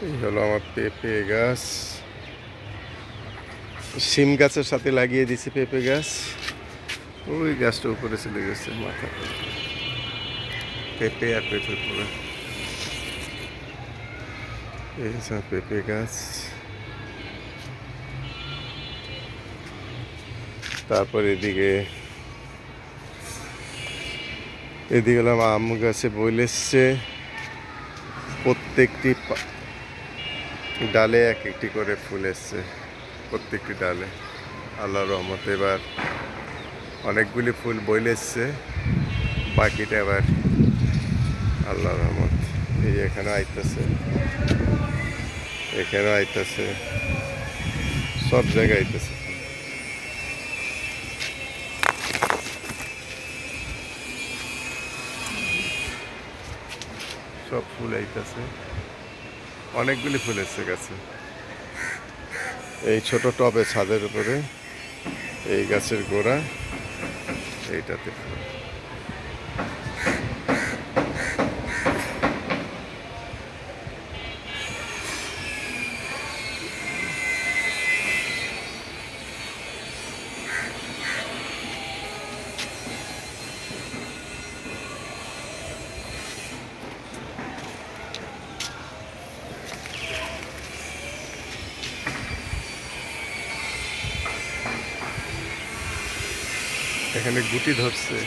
এই হলো আমার পেঁপে গাছ। শিম গাছের সাথে লাগিয়ে দিছি পেঁপে গাছ। ওই গাছটা উপরে চলে গেছে মাথা পেঁপে আর পেঁপে পুরো। এই হচ্ছে পেঁপে গাছ। তারপর এদিকে হলো আম গাছে বইল এসছে। প্রত্যেকটি ডালে এক একটি করে ফুল এসছে, প্রত্যেকটি ডালে। আল্লাহর রহমতে এবার অনেকগুলি ফুল বইলে এসছে, বাকিটা এবার আল্লাহর রহমত। এই এখানে আইতেছে, এখানেও আইতেছে, সব জায়গায় আইতেছে। সব ফুল আইতেছে, অনেকগুলি ফুল এসছে গাছে। এই ছোট টবে ছাদের উপরে এই গাছের গোড়া, এইটাতে ফুল। এখানে গুটি ধরছে।